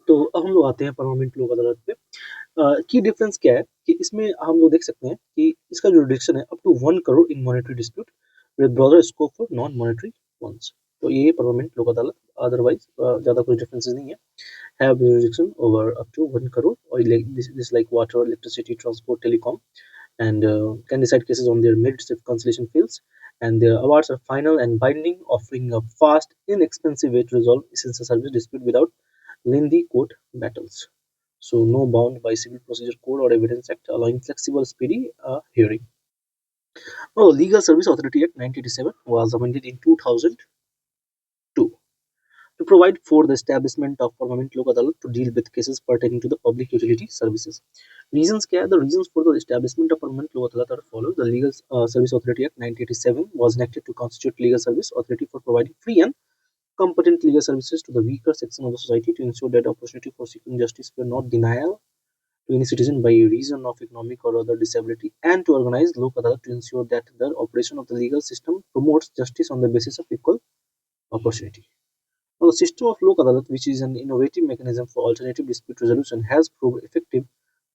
तो अब हम लोग आते हैं परमानेंट लोक अदालत पे। की डिफरेंस क्या है कि इसमें हम लोग देख सकते हैं कि इसका जो डिडक्शन है up to 1 crore in monetary dispute with broader scope for non monetary ones. तो ये परमानेंट लोक अदालत। अदरवाइज ज़्यादा कुछ डिफरेंसेस नहीं है। Have jurisdiction over up to 1 crore, or like this like water, electricity, transport, telecom, and can decide cases on their merits if conciliation fails. And their awards are final and binding, offering a fast, inexpensive way to resolve essential service dispute without lengthy court battles. So, no bound by Civil Procedure Code or Evidence Act, allowing flexible, speedy hearing. Oh, Legal Service Authority Act 1987 was amended in 2002 to provide for the establishment of permanent लोक अदालत to deal with cases pertaining to the public utility services. Reasons क्या है? The reasons for the establishment of permanent लोक अदालत are follows. The Legal Service Authority Act 1987 was enacted to constitute legal service authority for providing free and competent legal services to the weaker section of the society to ensure that opportunity for seeking justice were not denial to any citizen by reason of economic or other disability, and to organize lok adalat to ensure that the operation of the legal system promotes justice on the basis of equal opportunity. Now, the system of Lok Adalat, which is an innovative mechanism for alternative dispute resolution, has proved effective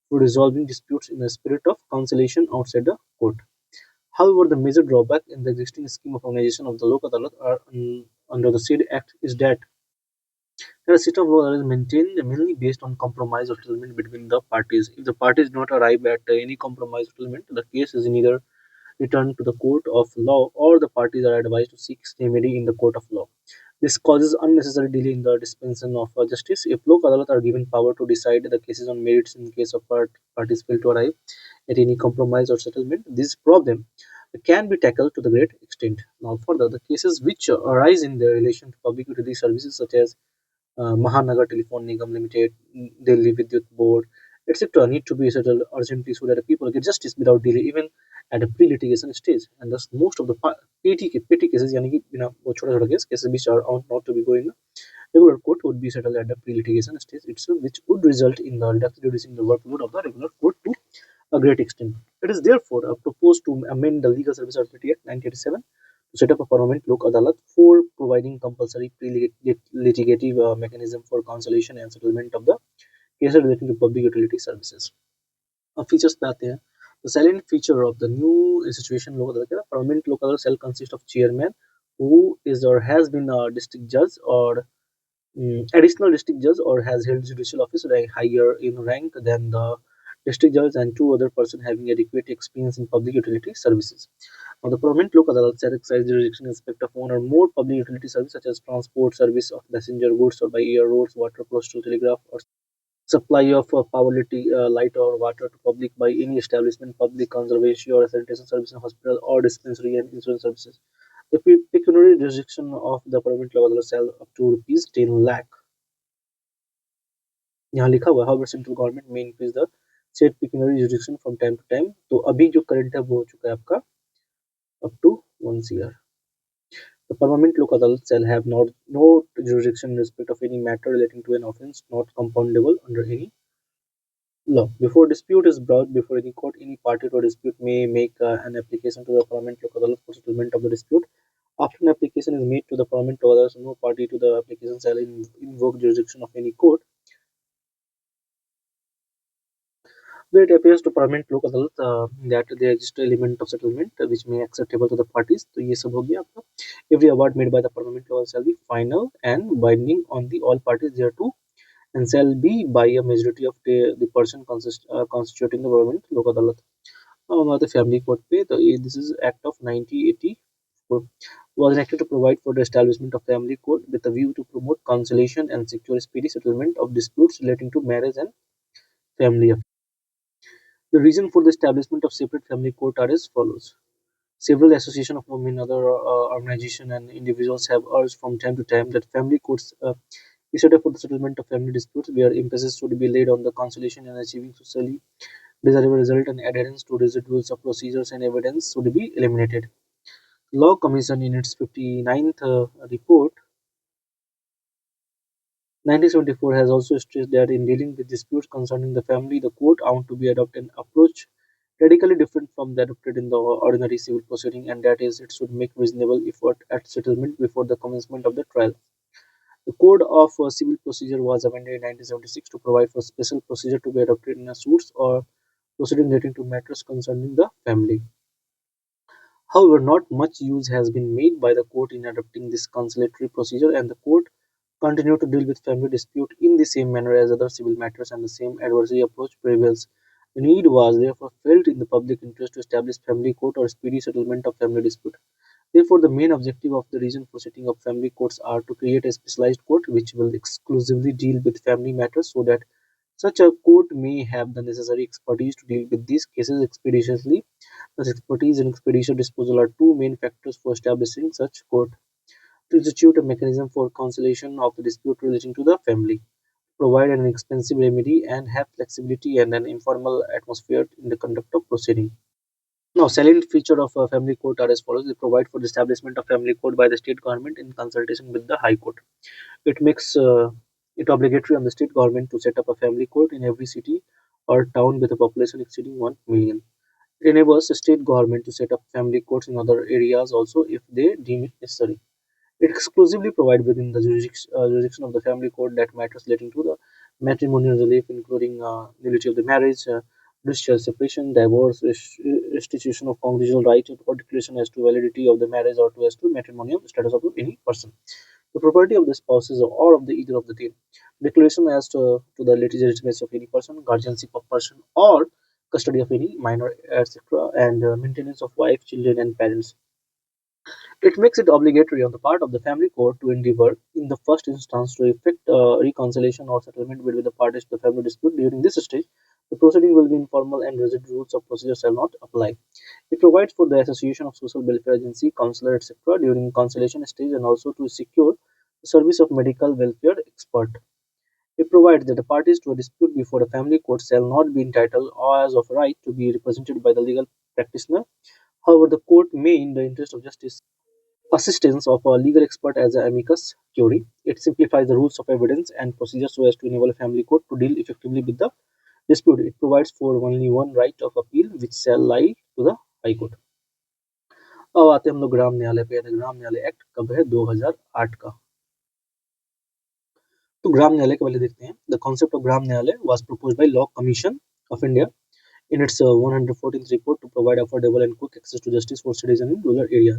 for resolving disputes in a spirit of conciliation outside the court. However, the major drawback in the existing scheme of organization of the Lok Adalat under the said Act is that the system of law is maintained mainly based on compromise or settlement between the parties. If the parties do not arrive at any compromise settlement, the case is either returned to the court of law or the parties are advised to seek remedy in the court of law. This causes unnecessary delay in the dispensation of justice. If Lok Adalat are given power to decide the cases on merits in case of parties fail to arrive at any compromise or settlement, this problem can be tackled to the great extent. Now, further, the cases which arise in the relation to public utility services such as Mahanagar Telephone Nigam Limited, Delhi Vidyut Board, etc. need to be settled urgently so that the people get justice without delay, even at a pre-litigation stage. And thus, most of the petty cases, यानी कि बिना वो छोटा-छोटा cases which are not to be going regular court would be settled at the pre-litigation stage itself, which would result in the reducing the workload of the regular court to a great extent. It is therefore proposed to amend the Legal Service Authority Act 1987 to set up a permanent Lok Adalat for providing compulsory pre-litigative mechanism for conciliation and settlement of the cases relating to public utility services. अब features पे आते हैं. The salient feature of the new situation लोक अदालत है permanent लोक अदालत shall consist of chairman who is or has been a district judge or additional district judge or has held judicial office higher in rank than the district judge and two other person having adequate experience in public utility services. Now, the permanent local adult shall exercise jurisdiction in respect of one or more public utility services such as transport service of passenger goods or by air, roads, water, postal, telegraph, or supply of power, light or water to public by any establishment, public conservation or sanitation service, hospital or dispensary and insurance services. The pecuniary jurisdiction of the permanent local adult shall up to rupees 10 lakh. यहाँ लिखा हुआ है however central government may increase the state pecuniary jurisdiction from time to time. तो अभी जो current है वो हो चुका है आपका up to 1 year. The permanent local adult shall have no jurisdiction in respect of any matter relating to an offence not compoundable under any law. Before dispute is brought before any court, any party to a dispute may make an application to the permanent local adult for settlement of the dispute. After an application is made to the permanent local adult, no party to the application shall invoke jurisdiction of any court where it appears to permanent लोक अदालत that there exists an element of settlement which may acceptable to the parties. तो ये सब हो गया आपका. Every award made by the permanent law shall be final and binding on the all parties thereto and shall be by a majority of the person constituting the permanent लोक अदालत. The family court पे तो ये this is Act of 1984 was enacted to provide for the establishment of family court with a view to promote conciliation and secure speedy settlement of disputes relating to marriage and family affairs. The reason for the establishment of separate family court are as follows. Several associations of women, other organizations, and individuals have urged from time to time that family courts be set up for the settlement of family disputes, where emphasis should be laid on the conciliation and achieving socially desirable result, and adherence to residuals of procedures and evidence should be eliminated. Law Commission, in its 59th report, 1974, has also stressed that in dealing with disputes concerning the family, the court ought to be adopt an approach radically different from that adopted in the ordinary civil proceeding, and that is, it should make reasonable effort at settlement before the commencement of the trial. The Code of Civil Procedure was amended in 1976 to provide for special procedure to be adopted in suits or proceeding relating to matters concerning the family. However, not much use has been made by the court in adopting this conciliatory procedure, and the court continued to deal with family dispute in the same manner as other civil matters, and the same adversary approach prevails. The need was therefore felt in the public interest to establish family court or speedy settlement of family dispute. Therefore, the main objective of the reason for setting up family courts are to create a specialized court which will exclusively deal with family matters so that such a court may have the necessary expertise to deal with these cases expeditiously. Thus, expertise and expeditious disposal are two main factors for establishing such court. To institute a mechanism for conciliation of the dispute relating to the family, provide an inexpensive remedy, and have flexibility and an informal atmosphere in the conduct of proceeding. Now, salient feature of a family court are as follows. They provide for the establishment of family court by the state government in consultation with the High Court. It makes it obligatory on the state government to set up a family court in every city or town with a population exceeding 1 million. It enables the state government to set up family courts in other areas also if they deem it necessary. It exclusively provides within the jurisdiction of the family court that matters relating to the matrimonial relief, including nullity of the marriage, judicial separation, divorce, restitution of conjugal rights, or declaration as to validity of the marriage or to as to matrimonial status of any person. The property of the spouses or of the either of the two. Declaration as to the legitimacy of any person, guardianship of person, or custody of any minor, etc., and maintenance of wife, children, and parents. It makes it obligatory on the part of the family court to endeavor, in the first instance, to effect reconciliation or settlement between the parties to the family dispute. During this stage, the proceeding will be informal and rigid rules of procedure shall not apply. It provides for the association of social welfare agency, counselor, etc. during conciliation stage and also to secure the service of medical welfare expert. It provides that the parties to a dispute before a family court shall not be entitled or as of right to be represented by the legal practitioner. However, the court may, in the interest of justice, assistance of a legal expert as an amicus curiae. It simplifies the rules of evidence and procedure so as to enable a family court to deal effectively with the dispute. It provides for only one right of appeal which shall lie to the High Court. अब आते हैं हम लोग ग्राम न्यायालय पे। ग्राम न्यायालय act कब है? 2008 का। तो ग्राम न्यायालय के पहले देखते हैं। द कॉन्सेप्ट ऑफ ग्राम न्यायालय was proposed by law commission of India in its 114th report to provide affordable and quick access to justice for citizens in rural areas.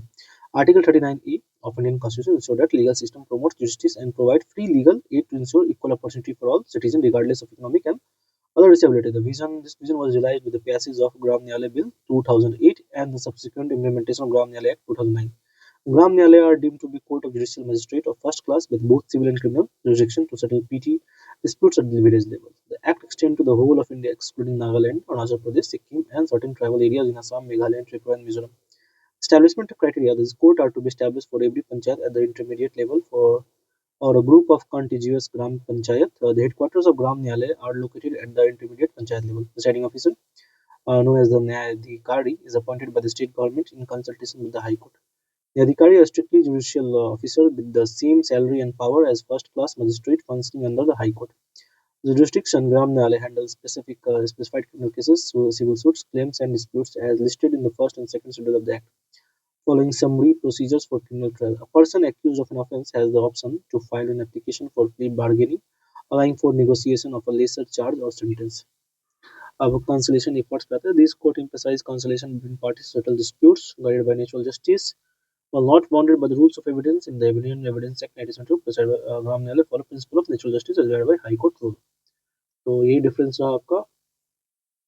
Article 39A of Indian Constitution ensures that legal system promotes justice and provides free legal aid to ensure equal opportunity for all citizens regardless of economic and other disability. This vision was realized with the passage of Gram Nyalay Bill 2008 and the subsequent implementation of Gram Nyalay Act 2009. Gram Nyalay are deemed to be court of judicial magistrate of first class with both civil and criminal jurisdiction to settle PT disputes at the village level. The act extends to the whole of India excluding Nagaland, Arunachal Pradesh, Sikkim and certain tribal areas in Assam, Meghalaya, Tripura and Mizoram. Establishment of criteria. This court are to be established for every panchayat at the intermediate level for or a group of contiguous Gram Panchayat. The headquarters of Gram Nyalay are located at the intermediate panchayat level. The presiding officer, known as the Nyadhikari, is appointed by the state government in consultation with the High Court. Nyadhikari is a strictly judicial officer with the same salary and power as first-class magistrate functioning under the High Court. The jurisdiction Gram Nyalay handles specified criminal cases, civil suits, claims, and disputes as listed in the first and second schedule of the Act. Following summary procedures for criminal trial, a person accused of an offence has the option to file an application for plea bargaining, allowing for negotiation of a lesser charge or sentence. Our conciliation efforts better. These court emphasize conciliation between parties to settle disputes guided by natural justice, while not bounded by the rules of evidence in the Evidence Act 1972, presided by Gram Nyalay follow principle of natural justice as guided by High Court rule. तो यही difference रहा आपका।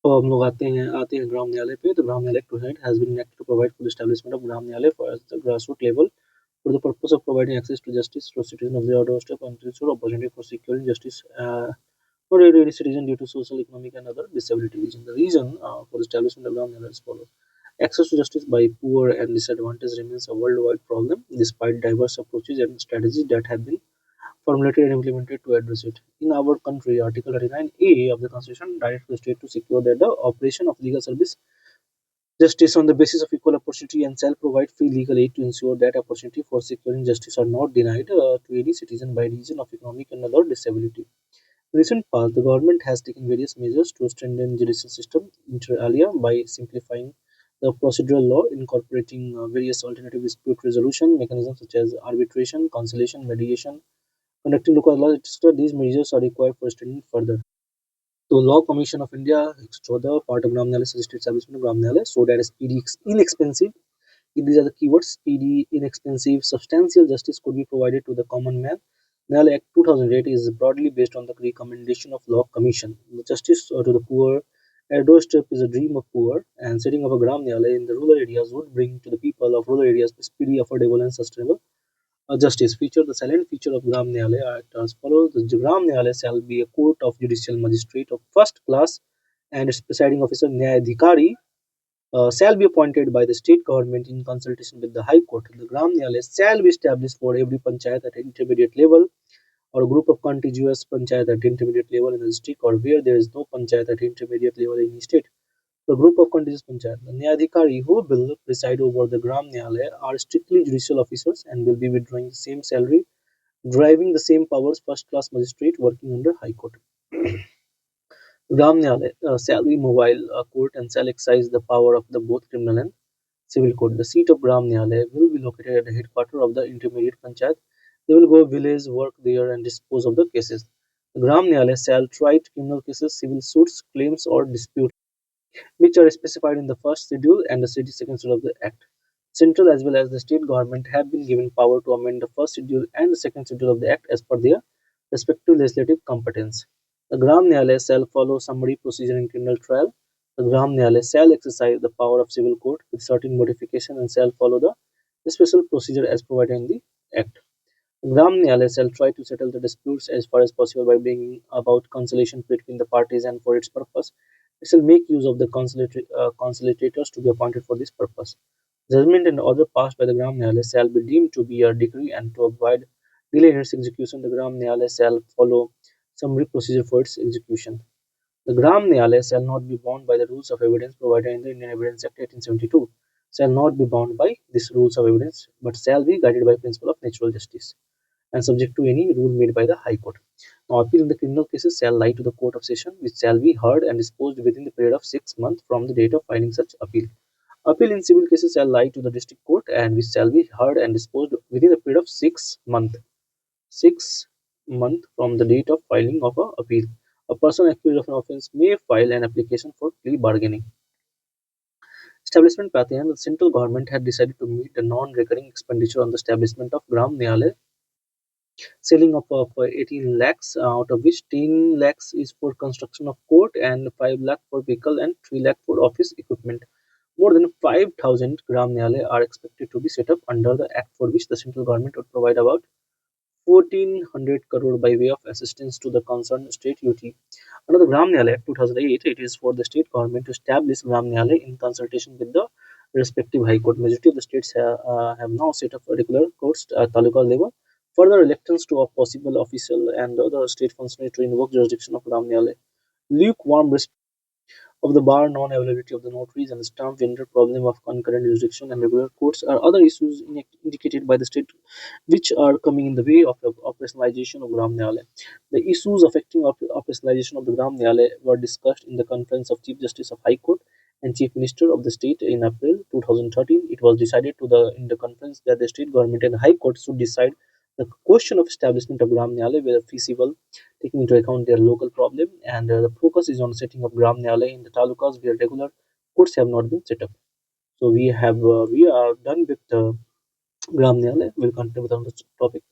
अब हम लोग आते हैं ग्राम न्यायालय पे। तो ग्राम न्यायालय Act 2008 has been enacted to provide for the establishment of Gram Nyalay for at the grassroots level for the purpose of providing access to justice to citizens of their doorstep and to ensure opportunity for securing justice for any citizen due to social, economic, and other disability reason. The reason for the establishment of Gram Nyalay is follows. Access to justice by poor and disadvantaged remains a worldwide problem despite diverse approaches and strategies that have been formulated and implemented to address it. In our country, Article 39A of the Constitution directs the state to secure that the operation of legal service justice on the basis of equal opportunity and shall provide free legal aid to ensure that opportunity for securing justice are not denied to any citizen by reason of economic and other disability. In recent past, the government has taken various measures to strengthen judicial system inter alia by simplifying the procedural law, incorporating various alternative dispute resolution mechanisms such as arbitration, conciliation, mediation, Conducting local law, etc. These measures are required for extending further. So, Law Commission of India, 14, part of Gram Nyalay, suggested establishment of Gram Nyalay so that speedy, inexpensive, these are the keywords: speedy, inexpensive, substantial justice could be provided to the common man. Nyalay Act 2008 is broadly based on the recommendation of Law Commission. The justice to the poor, a doorstep is a dream of poor, and setting up a Gram Nyalay in the rural areas would bring to the people of rural areas speedy, affordable, and sustainable justice. Feature: the silent feature of Gram Nyalay are as follows: the Gram Nyalay shall be a court of judicial magistrate of first class, and its presiding officer Nyayadhikari shall be appointed by the state government in consultation with the High Court. The Gram Nyalay shall be established for every panchayat at intermediate level or a group of contiguous panchayat at intermediate level in the district, or where there is no panchayat at intermediate level in the state. The group of contiguous panchayat. The Nyadhikari who will preside over the Gram Nyalay are strictly judicial officers and will be withdrawing the same salary, driving the same powers first class magistrate working under High Court. Gram Nyalay shall be mobile court and shall exercise the power of the both criminal and civil court. The seat of Gram Nyalay will be located at the headquarters of the intermediate panchayat. They will go village, work there, and dispose of the cases. The Gram Nyalay shall try criminal cases, civil suits, claims, or disputes which are specified in the first schedule and the second schedule of the Act. Central as well as the state government have been given power to amend the first schedule and the second schedule of the Act as per their respective legislative competence. The Gram Nyalay shall follow summary procedure in criminal trial. The Gram Nyalay shall exercise the power of civil court with certain modification and shall follow the special procedure as provided in the Act. Gram Nyalay shall try to settle the disputes as far as possible by bringing about conciliation between the parties, and for its purpose, it shall make use of the conciliators to be appointed for this purpose. Judgment and order passed by the Gram Nyalay shall be deemed to be a decree, and to avoid delay in its execution, the Gram Nyalay shall follow summary procedure for its execution. The Gram Nyalay shall not be bound by the rules of evidence provided in the Indian Evidence Act 1872, shall not be bound by these rules of evidence, but shall be guided by principle of natural justice and subject to any rule made by the High Court. Now, appeal in the criminal cases shall lie to the Court of Session, which shall be heard and disposed within the period of 6 months from the date of filing such appeal. Appeal in civil cases shall lie to the District Court, and which shall be heard and disposed within the period of 6 months. 6 months from the date of filing of a appeal. A person accused of an offence may file an application for plea bargaining. Establishment pattern: the central government had decided to meet the non-recurring expenditure on the establishment of Gram Nyalay, selling of 18 lakhs, out of which 10 lakhs is for construction of court and 5 lakh for vehicle and 3 lakh for office equipment. More than 5,000 Gram Nyalay are expected to be set up under the act, for which the central government would provide about 1400 crore by way of assistance to the concerned state UT. Under the Gram Nyalay Act 2008, it is for the state government to establish Gram Nyalay in consultation with the respective High Court. Majority of the states have now set up regular courts at taluka level. Further reluctance to a possible official and other state functionary to invoke jurisdiction of Gram Nyalay. Lukewarm of the bar, non-availability of the notaries, and the stamp vendor problem of concurrent jurisdiction and regular courts are other issues indicated by the state which are coming in the way of the operationalization of Gram Nyalay. The issues affecting operationalization of the Gram Nyalay were discussed in the Conference of Chief Justice of High Court and Chief Minister of the state in April 2013. It was decided in the conference that the state government and High Court should decide the question of establishment of Gram Nyalay whether feasible, taking into account their local problem, and the focus is on setting up Gram Nyalay in the talukas where regular courts have not been set up. So we are done with Gram Nyalay. We'll continue with another topic.